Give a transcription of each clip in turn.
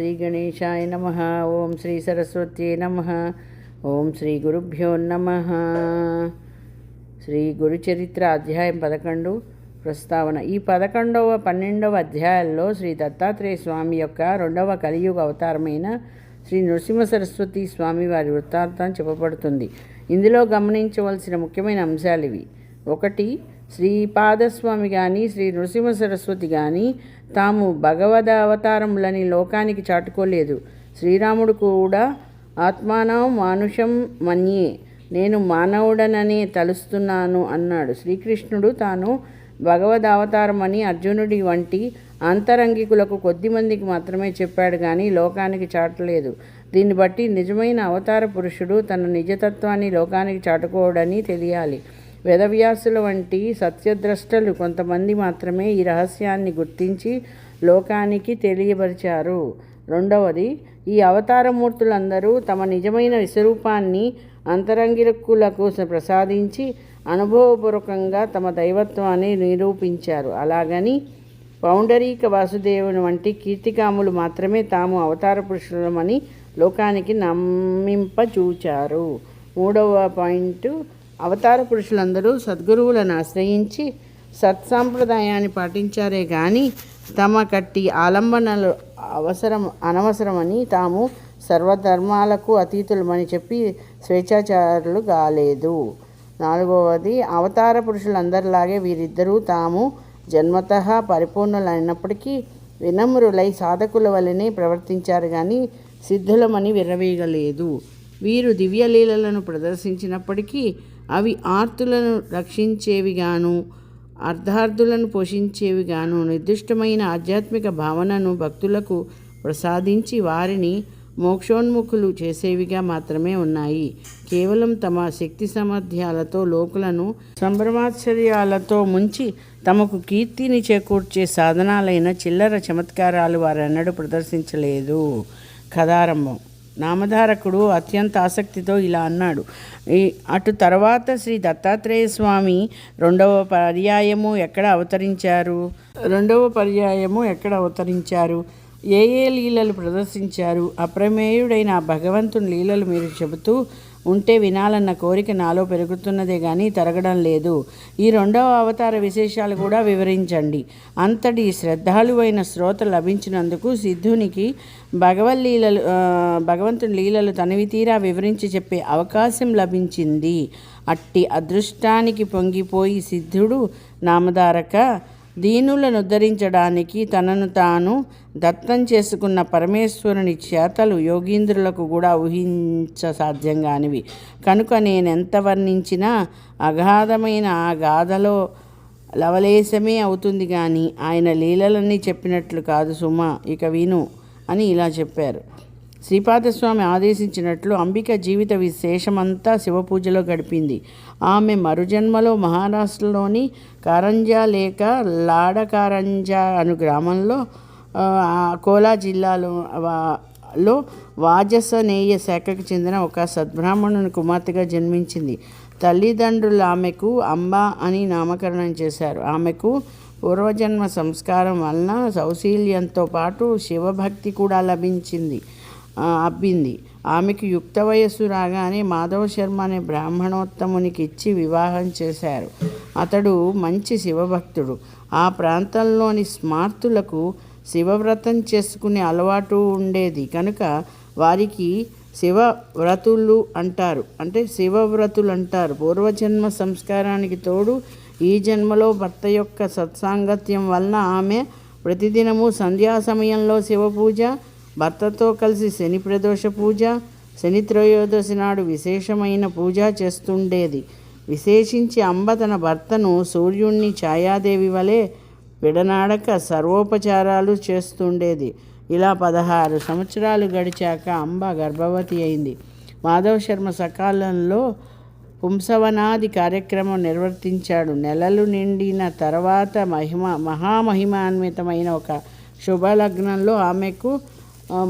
శ్రీ గణేశాయ నమః. ఓం శ్రీ సరస్వత్యై నమః. ఓం శ్రీ గురుభ్యో నమః. శ్రీ గురుచరిత్ర అధ్యాయం 11 ప్రస్తావన. ఈ 11వ 12వ అధ్యాయాల్లో శ్రీ దత్తాత్రేయ స్వామి యొక్క రెండవ కలియుగ అవతారమైన శ్రీ నృసింహ సరస్వతి స్వామి వారి వృత్తాంతం చెప్పబడుతుంది. ఇందులో గమనించవలసిన ముఖ్యమైన అంశాలు ఇవి. 1. శ్రీపాదస్వామి కానీ శ్రీ నృసింహ సరస్వతి కానీ తాము భగవదవతారములని లోకానికి చాటుకోలేదు. శ్రీరాముడు కూడా ఆత్మానం మానుషం మన్యే, నేను మానవుడననే తలుస్తున్నాను అన్నాడు. శ్రీకృష్ణుడు తాను భగవదవతారమని అర్జునుడి వంటి అంతరంగికులకు కొద్దిమందికి మాత్రమే చెప్పాడు కానీ లోకానికి చాటలేదు. దీన్ని బట్టి నిజమైన అవతార పురుషుడు తన నిజతత్వాన్ని లోకానికి చాటుకోవడని తెలియాలి. వేదవ్యాసుల వంటి సత్యద్రష్టలు కొంతమంది మాత్రమే ఈ రహస్యాన్ని గుర్తించి లోకానికి తెలియపరిచారు. 2. ఈ అవతారమూర్తులందరూ తమ నిజమైన విశ్వరూపాన్ని అంతరంగికులకు ప్రసాదించి అనుభవపూర్వకంగా తమ దైవత్వాన్ని నిరూపించారు. అలాగని పౌండరీక వాసుదేవుని వంటి కీర్తికాములు మాత్రమే తాము అవతార పురుషులమని లోకానికి నమ్మింపచూచారు. 3వ పాయింట్, అవతార పురుషులందరూ సద్గురువులను ఆశ్రయించి సత్సాంప్రదాయాన్ని పాటించారే కానీ తమ కట్టి ఆలంబనలు అనవసరమని తాము సర్వధర్మాలకు అతీతులమని చెప్పి స్వేచ్ఛాచారులు కాలేదు. 4. అవతార పురుషులందరిలాగే వీరిద్దరూ తాము జన్మతః పరిపూర్ణులైనప్పటికీ వినమ్రులై సాధకుల వలనే ప్రవర్తించారు కానీ సిద్ధులమని విర్రవీగలేదు. వీరు దివ్యలీలలను ప్రదర్శించినప్పటికీ అవి ఆర్తులను రక్షించేవిగాను అర్ధార్థులను పోషించేవిగాను నిర్దిష్టమైన ఆధ్యాత్మిక భావనను భక్తులకు ప్రసాదించి వారిని మోక్షోన్ముఖులు చేసేవిగా మాత్రమే ఉన్నాయి. కేవలం తమ శక్తి సామర్థ్యాలతో లోకులను సంభ్రమాశ్చర్యాలతో ముంచి తమకు కీర్తిని చేకూర్చే సాధనాలైన చిల్లర చమత్కారాలు వారెన్నడూ ప్రదర్శించలేదు. కథారంభం. నామధారకుడు అత్యంత ఆసక్తితో ఇలా అన్నాడు. అటు తర్వాత శ్రీ దత్తాత్రేయ స్వామి రెండవ పర్యాయము ఎక్కడ అవతరించారు, ఏ లీలలు ప్రదర్శించారు, అప్రమేయుడైన భగవంతుని లీలలు మీరు చెబుతూ ఉంటే వినాలన్న కోరిక నాలో పెరుగుతున్నదే కానీ తరగడం లేదు. ఈ రెండవ అవతార విశేషాలు కూడా వివరించండి. అంతటి శ్రద్ధాళువైన శ్రోత లభించినందుకు సిద్ధునికి భగవంతుని లీలలు తనివి తీరా వివరించి చెప్పే అవకాశం లభించింది. అట్టి అదృష్టానికి పొంగిపోయి సిద్ధుడు నామధారక దీనులను ఉద్ధరించడానికి తనను తాను దత్తం చేసుకున్న పరమేశ్వరుని చేతలు యోగీంద్రులకు కూడా ఊహించసాధ్యం కానివి. కనుక నేనెంత వర్ణించినా అగాధమైన ఆ గాథలో లవలేశమే అవుతుంది కానీ ఆయన లీలలన్నీ చెప్పినట్లు కాదు సుమా, ఇక విను అని ఇలా చెప్పారు. శ్రీపాదస్వామి ఆదేశించినట్లు అంబిక జీవిత విశేషమంతా శివపూజలో గడిపింది. ఆమె మరుజన్మలో మహారాష్ట్రలోని కారంజా లేక లాడకారంజా అను గ్రామంలో కోలా జిల్లాలో వాజసనేయ శాఖకు చెందిన ఒక సద్బ్రాహ్మణుని కుమార్తెగా జన్మించింది. తల్లిదండ్రులు ఆమెకు అంబా అని నామకరణం చేశారు. ఆమెకు పూర్వజన్మ సంస్కారం వలన సౌశీల్యంతో పాటు శివభక్తి కూడా అబ్బింది. ఆమెకు యుక్త వయస్సు రాగానే మాధవ శర్మ అనే బ్రాహ్మణోత్తమునికి ఇచ్చి వివాహం చేశారు. అతడు మంచి శివభక్తుడు. ఆ ప్రాంతంలోని స్మార్తులకు శివవ్రతం చేసుకునే అలవాటు ఉండేది కనుక వారికి శివవ్రతులు అంటారు. పూర్వజన్మ సంస్కారానికి తోడు ఈ జన్మలో భర్త యొక్క సత్సాంగత్యం వలన ఆమె ప్రతిదినము సంధ్యా సమయంలో శివపూజ, భర్తతో కలిసి శని ప్రదోష పూజ, శని త్రయోదశి నాడు విశేషమైన పూజ చేస్తుండేది. విశేషించి అంబ తన భర్తను సూర్యుణ్ణి ఛాయాదేవి వలె విడనాడక సర్వోపచారాలు చేస్తుండేది. ఇలా 16 సంవత్సరాలు గడిచాక అంబ గర్భవతి అయింది. మాధవ శర్మ సకాలంలో పుంసవనాది కార్యక్రమం నిర్వర్తించాడు. నెలలు నిండిన తర్వాత మహామహిమాన్వితమైన ఒక శుభలగ్నంలో ఆమెకు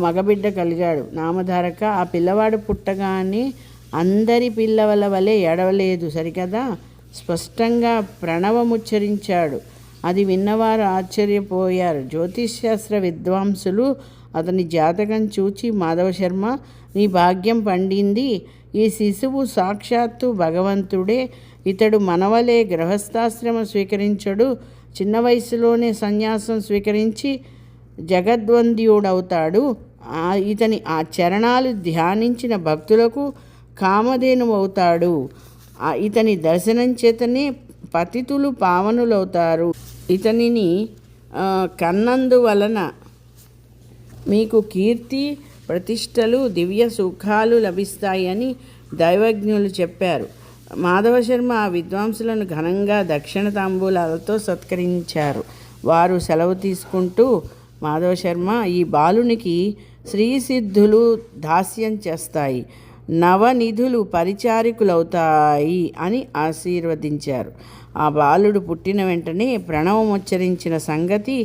మగబిడ్డ కలిగాడు. నామధారక ఆ పిల్లవాడు పుట్టగానే అందరి పిల్లల వలె ఏడవలేదు సరికదా, స్పష్టంగా ప్రణవముచ్చరించాడు. అది విన్నవారు ఆశ్చర్యపోయారు. జ్యోతిష్శాస్త్ర విద్వాంసులు అతని జాతకం చూచి, మాధవశర్మ, నీ భాగ్యం పండింది. ఈ శిశువు సాక్షాత్తు భగవంతుడే. ఇతడు మనవలే గృహస్థాశ్రమం స్వీకరించడు. చిన్న వయసులోనే సన్యాసం స్వీకరించి జగద్వంద్యుడవుతాడు. ఇతని ఆ చరణాలు ధ్యానించిన భక్తులకు కామధేను అవుతాడు. ఇతని దర్శనం చేతనే పతితులు పావనులవుతారు. ఇతనిని కన్నందువలన మీకు కీర్తి ప్రతిష్టలు దివ్య సుఖాలు లభిస్తాయని దైవజ్ఞులు చెప్పారు. మాధవశర్మ ఆ విద్వాంసులను ఘనంగా దక్షిణ తాంబూలాలతో సత్కరించారు. వారు సెలవు తీసుకుంటూ, మాధవశర్మ, ఈ బాలునికి శ్రీసిద్ధులు దాస్యం చేస్తాయి, నవనిధులు పరిచారికులవుతాయి అని ఆశీర్వదించారు. ఆ బాలుడు పుట్టిన వెంటనే ప్రణవం ఉచ్చరించిన సంగతి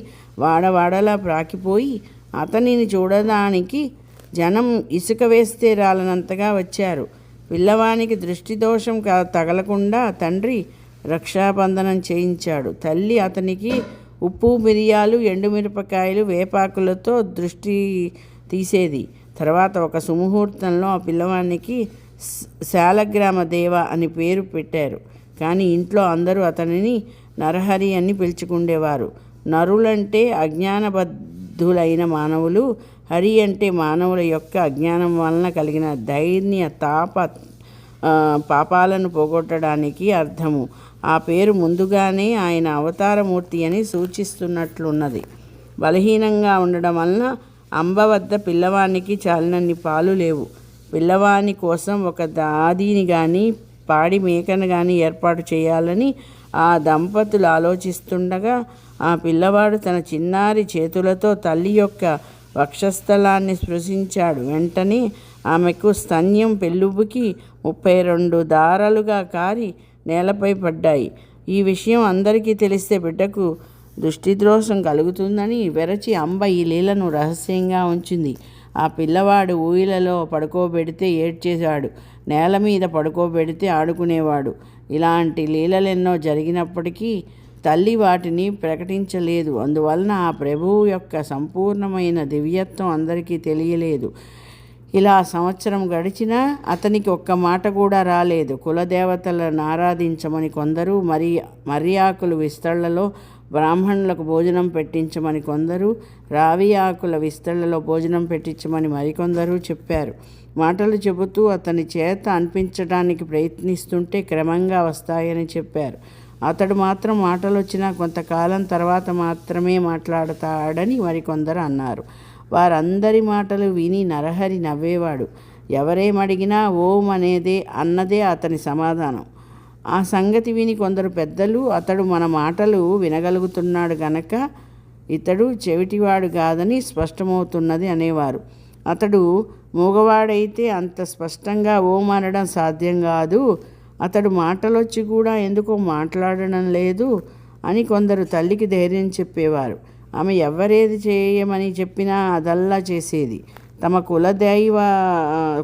వాడవాడలా ప్రాకిపోయి అతనిని చూడడానికి జనం ఇసుక వేస్తే రాలనంతగా వచ్చారు. పిల్లవానికి దృష్టిదోషం తగలకుండా తండ్రి రక్షాబంధనం చేయించాడు. తల్లి అతనికి ఉప్పు, మిరియాలు, ఎండుమిరపకాయలు, వేపాకులతో దృష్టి తీసేది. తర్వాత ఒక సుముహూర్తంలో ఆ పిల్లవానికి శాలగ్రామ దేవ అని పేరు పెట్టారు. కానీ ఇంట్లో అందరూ అతనిని నరహరి అని పిలుచుకుండేవారు. నరులంటే అజ్ఞానబద్ధులైన మానవులు, హరి అంటే మానవుల యొక్క అజ్ఞానం వలన కలిగిన ధైర్య పాపాలను పోగొట్టడానికి అర్థము. ఆ పేరు ముందుగానే ఆయన అవతారమూర్తి అని సూచిస్తున్నట్లున్నది. బలహీనంగా ఉండడం వలన అంబ వద్ద పిల్లవానికి చాలినన్ని పాలు లేవు. పిల్లవాని కోసం ఒక దాదిని కానీ పాడి మేకను కానీ ఏర్పాటు చేయాలని ఆ దంపతులు ఆలోచిస్తుండగా ఆ పిల్లవాడు తన చిన్నారి చేతులతో తల్లి యొక్క వక్షస్థలాన్ని స్పృశించాడు. వెంటనే ఆమెకు స్తన్యం పెళ్ళుబుకి 32 దారాలుగా కారి నేలపై పడ్డాయి. ఈ విషయం అందరికీ తెలిస్తే బిడ్డకు దృష్టిదోషం కలుగుతుందని వెరచి అంబ ఈ లీలను రహస్యంగా ఉంచింది. ఆ పిల్లవాడు ఊయలలో పడుకోబెడితే ఏడ్చేశాడు, నేల మీద పడుకోబెడితే ఆడుకునేవాడు. ఇలాంటి లీలలెన్నో జరిగినప్పటికీ తల్లి వాటిని ప్రకటించలేదు. అందువలన ఆ ప్రభువు యొక్క సంపూర్ణమైన దివ్యత్వం అందరికీ తెలియలేదు. ఇలా సంవత్సరం గడిచినా అతనికి ఒక్క మాట కూడా రాలేదు. కులదేవతలను ఆరాధించమని కొందరు, మర్యాకులు విస్తళ్లలో బ్రాహ్మణులకు భోజనం పెట్టించమని కొందరు, రావి ఆకుల విస్తళ్లలో భోజనం పెట్టించమని మరికొందరు చెప్పారు. మాటలు చెబుతూ అతని చేత అనిపించడానికి ప్రయత్నిస్తుంటే క్రమంగా వస్తాయని చెప్పారు. అతడు మాత్రం మాటలు వచ్చినా కొంతకాలం తర్వాత మాత్రమే మాట్లాడతాడని మరికొందరు అన్నారు. వారందరి మాటలు విని నరహరి నవ్వేవాడు. ఎవరేమడిగినా ఓం అన్నదే అతని సమాధానం. ఆ సంగతి విని కొందరు పెద్దలు, అతడు మన మాటలు వినగలుగుతున్నాడు గనక ఇతడు చెవిటివాడు కాదని స్పష్టమవుతున్నది అనేవారు. అతడు మూగవాడైతే అంత స్పష్టంగా ఓం అనడం సాధ్యం కాదు, అతడు మాటలొచ్చి కూడా ఎందుకో మాట్లాడడం లేదు అని కొందరు తల్లికి ధైర్యం చెప్పేవారు. ఆమె ఎవరేది చేయమని చెప్పినా అదల్లా చేసేది. తమ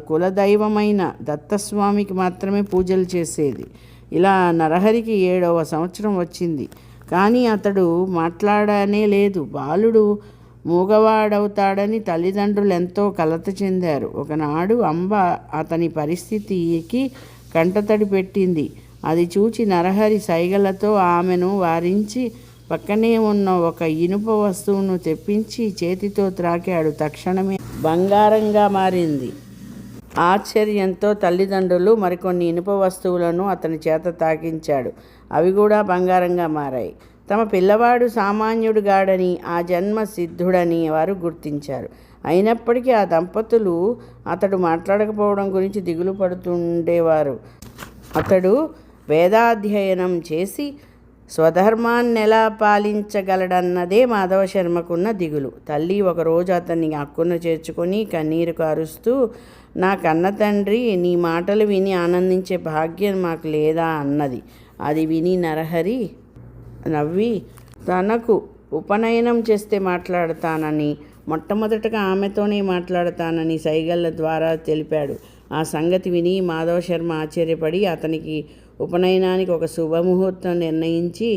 కులదైవమైన దత్తస్వామికి మాత్రమే పూజలు చేసేది. ఇలా నరహరికి 7వ సంవత్సరం వచ్చింది. కానీ అతడు మాట్లాడనే లేదు. బాలుడు మూగవాడవుతాడని తల్లిదండ్రులు ఎంతో కలత చెందారు. ఒకనాడు అంబ అతని పరిస్థితికి కంటతడి పెట్టింది. అది చూచి నరహరి సైగలతో ఆమెను వారించి పక్కనే ఉన్న ఒక ఇనుప వస్తువును తెప్పించి చేతితో త్రాకాడు. తక్షణమే బంగారంగా మారింది. ఆశ్చర్యంతో తల్లిదండ్రులు మరికొన్ని ఇనుప వస్తువులను అతని చేత తాకించాడు. అవి కూడా బంగారంగా మారాయి. తమ పిల్లవాడు సామాన్యుడు గాడని, ఆ జన్మ సిద్ధుడని వారు గుర్తించారు. అయినప్పటికీ ఆ దంపతులు అతడు మాట్లాడకపోవడం గురించి దిగులు పడుతుండేవారు. అతడు వేదాధ్యయనం చేసి స్వధర్మాన్నెలా పాలించగలడన్నదే మాధవశర్మకున్న దిగులు. తల్లి ఒకరోజు అతన్ని అక్కున చేర్చుకొని కన్నీరు కారుస్తూ, నా కన్న తండ్రి, నీ మాటలు విని ఆనందించే భాగ్యం మాకు లేదా అన్నది. అది విని నరహరి నవ్వి తనకు ఉపనయనం చేస్తే మాట్లాడతానని, మొట్టమొదటగా ఆమెతోనే మాట్లాడతానని సైగళ్ళ ద్వారా తెలిపాడు. ఆ సంగతి విని మాధవశర్మ ఆశ్చర్యపడి అతనికి ఉపనయనానికి ఒక శుభముహూర్తం నిర్ణయించి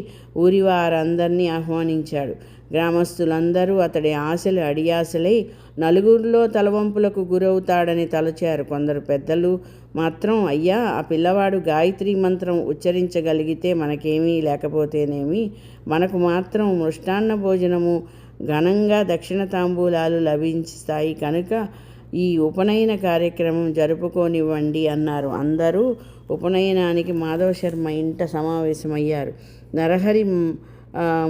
ఊరి వారందరినీ ఆహ్వానించాడు. గ్రామస్తులందరూ అతడి ఆశలు అడియాసలై నలుగురిలో తలవంపులకు గురవుతాడని తలచారు. కొందరు పెద్దలు మాత్రం, అయ్యా, ఆ పిల్లవాడు గాయత్రి మంత్రం ఉచ్చరించగలిగితే మనకేమీ లేకపోతేనేమి, మనకు మాత్రం మృష్టాన్న భోజనము ఘనంగా దక్షిణ తాంబూలాలు లభిస్తాయి కనుక ఈ ఉపనయన కార్యక్రమం జరుపుకోనివ్వండి అన్నారు. అందరూ ఉపనయనానికి మాధవ శర్మ ఇంట సమావేశమయ్యారు. నరహరి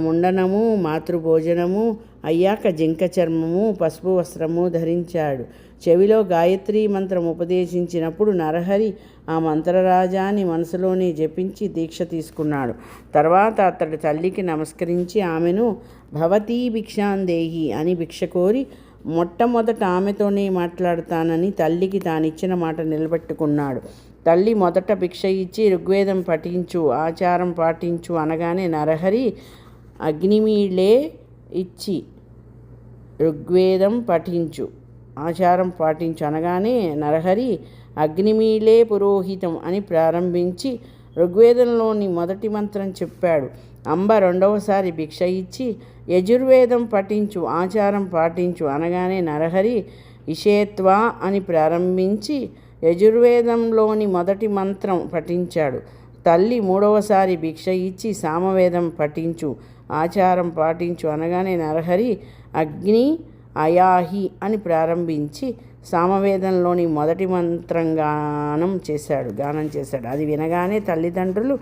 ముండనము, మాతృభోజనము అయ్యాక జింక చర్మము, పసుపు వస్త్రము ధరించాడు. చెవిలో గాయత్రి మంత్రం ఉపదేశించినప్పుడు నరహరి ఆ మంత్రరాజాన్ని మనసులోనే జపించి దీక్ష తీసుకున్నాడు. తర్వాత అతడి తల్లికి నమస్కరించి ఆమెను భవతీ భిక్షాందేహి అని భిక్ష కోరి మొట్టమొదట ఆమెతోనే మాట్లాడతానని తల్లికి తానిచ్చిన మాట నిలబెట్టుకున్నాడు. తల్లి మొదట భిక్ష ఇచ్చి ఋగ్వేదం పఠించు, ఆచారం పాటించు అనగానే నరహరి అగ్నిమీళే ఇచ్చి ఋగ్వేదం పఠించు, ఆచారం పాటించు అనగానే నరహరి అగ్నిమీళే పురోహితం అని ప్రారంభించి ఋగ్వేదంలోని మొదటి మంత్రం చెప్పాడు. అంబ రెండవసారి భిక్ష ఇచ్చి యజుర్వేదం పఠించు, ఆచారం పాటించు అనగానే నరహరి ఇషేత్వా అని ప్రారంభించి యజుర్వేదంలోని మొదటి మంత్రం పఠించాడు. తల్లి మూడవసారి భిక్ష ఇచ్చి సామవేదం పఠించు, ఆచారం పాటించు అనగానే నరహరి అగ్ని అయాహి అని ప్రారంభించి సామవేదంలోని మొదటి మంత్రం గానం చేశాడు. అది వినగానే తల్లిదండ్రులు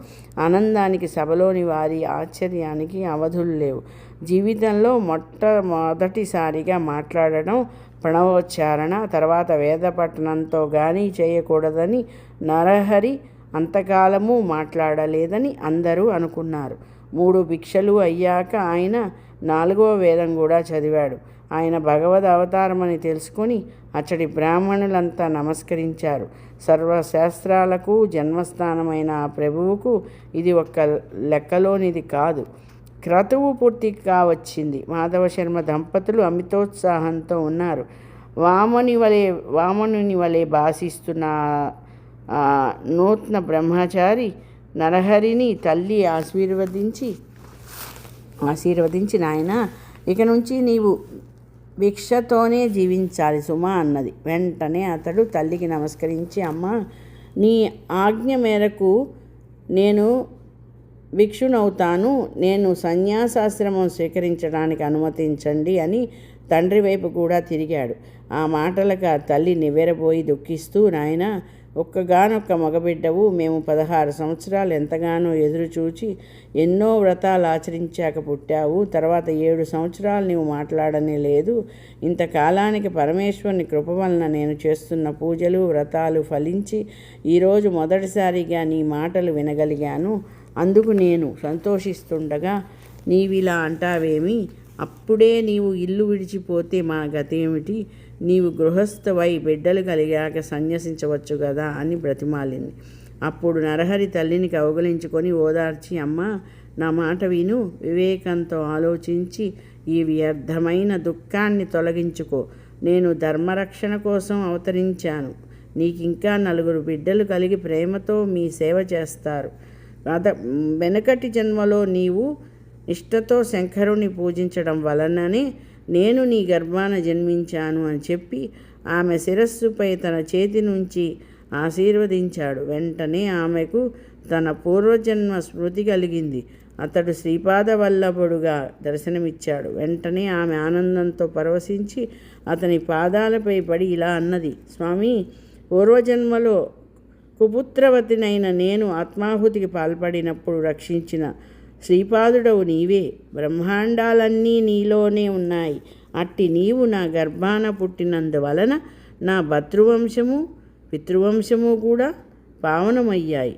ఆనందానికి సభలోని వారి ఆశ్చర్యానికి అవధులు లేవు. జీవితంలో మొట్టమొదటిసారిగా మాట్లాడడం ప్రణవోచ్చారణ, తర్వాత వేద పఠనంతో కానీ చేయకూడదని నరహరి అంతకాలము మాట్లాడలేదని అందరూ అనుకున్నారు. 3 భిక్షలు అయ్యాక ఆయన 4వ వేదం కూడా చదివాడు. ఆయన భగవద్ అవతారమని తెలుసుకొని అచ్చడి బ్రాహ్మణులంతా నమస్కరించారు. సర్వశాస్త్రాలకు జన్మస్థానమైన ఆ ప్రభువుకు ఇది ఒక్క లెక్కలోనిది కాదు. క్రతువు పూర్తి కావచ్చింది. మాధవశర్మ దంపతులు అమితోత్సాహంతో ఉన్నారు. వామనుని వలె భాసిస్తున్న నూతన బ్రహ్మచారి నరహరిని తల్లి ఆశీర్వదించి నాయనా, ఇక నుంచి నీవు భిక్షతోనే జీవించాలి సుమా అన్నది. వెంటనే అతడు తల్లికి నమస్కరించి, అమ్మ, నీ ఆజ్ఞ మేరకు నేను భిక్షునవుతాను, నేను సన్యాసాశ్రమం స్వీకరించడానికి అనుమతించండి అని తండ్రి వైపు కూడా తిరిగాడు. ఆ మాటలకు ఆ తల్లి నివ్వెరపోయి దుఃఖిస్తూ, నాయనా, ఒక్కగానొక్క మగబిడ్డవు, మేము 16 సంవత్సరాలు ఎంతగానో ఎదురుచూచి ఎన్నో వ్రతాలు ఆచరించాక పుట్టావు. తర్వాత 7 సంవత్సరాలు నీవు మాట్లాడనే లేదు. ఇంతకాలానికి పరమేశ్వరుని కృప వలన నేను చేస్తున్న పూజలు వ్రతాలు ఫలించి ఈరోజు మొదటిసారిగా నీ మాటలు వినగలిగాను. అందుకు నేను సంతోషిస్తుండగా నీవిలా అంటావేమి? అప్పుడే నీవు ఇల్లు విడిచిపోతే మా గతేమిటి? నీవు గృహస్థవై బిడ్డలు కలిగాక సన్యసించవచ్చు కదా అని బ్రతిమాలింది. అప్పుడు నరహరి తల్లిని కౌగలించుకొని ఓదార్చి, అమ్మ, నా మాట విను, వివేకంతో ఆలోచించి ఈ వ్యర్థమైన దుఃఖాన్ని తొలగించుకో. నేను ధర్మరక్షణ కోసం అవతరించాను. నీకింకా 4 బిడ్డలు కలిగి ప్రేమతో మీ సేవ చేస్తారు. వెనకటి జన్మలో నీవు నిష్ఠతో శంకరుని పూజించడం వలననే నేను నీ గర్భాన జన్మించాను అని చెప్పి ఆమె శిరస్సుపై తన చేతి నుంచి ఆశీర్వదించాడు. వెంటనే ఆమెకు తన పూర్వజన్మ స్మృతి కలిగింది. అతడు శ్రీపాద వల్లభుడుగా దర్శనమిచ్చాడు. వెంటనే ఆమె ఆనందంతో పరవశించి అతని పాదాలపై పడి ఇలా అన్నది, స్వామి, పూర్వజన్మలో కుపుత్రవతినైన నేను ఆత్మాహుతికి పాల్పడినప్పుడు రక్షించిన శ్రీపాదుడవు నీవే. బ్రహ్మాండాలన్నీ నీలోనే ఉన్నాయి. అట్టి నీవు నా గర్భాన పుట్టినందువలన నా భర్తృవంశము పితృవంశము కూడా పావనమయ్యాయి.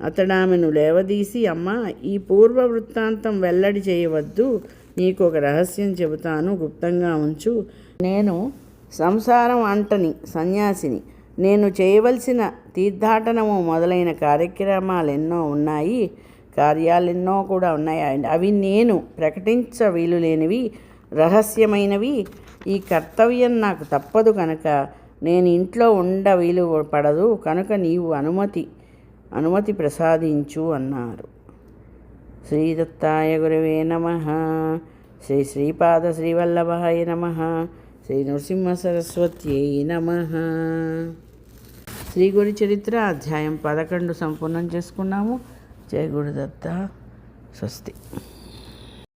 అతడామెను లేవదీసి, అమ్మ, ఈ పూర్వ వృత్తాంతం వెల్లడి చేయవద్దు. నీకు ఒక రహస్యం చెబుతాను, గుప్తంగా ఉంచు. నేను సంసారం అంటని సన్యాసిని. నేను చేయవలసిన తీర్థాటనము మొదలైన కార్యాలెన్నో కూడా ఉన్నాయి. అవి నేను ప్రకటించ వీలులేనివి, రహస్యమైనవి. ఈ కర్తవ్యం నాకు తప్పదు కనుక నేను ఇంట్లో వీలు పడదు. కనుక నీవు అనుమతి అనుమతి ప్రసాదించు అన్నారు. శ్రీ దత్తాయ గురవే నమః. శ్రీ శ్రీపాద శ్రీవల్లభాయ నమః. శ్రీ నృసింహ సరస్వత్యై నమః. శ్రీ గురు చరిత్ర అధ్యాయం 11 సంపూర్ణం చేసుకున్నాము. జయ గురుదత్త. స్వస్తి.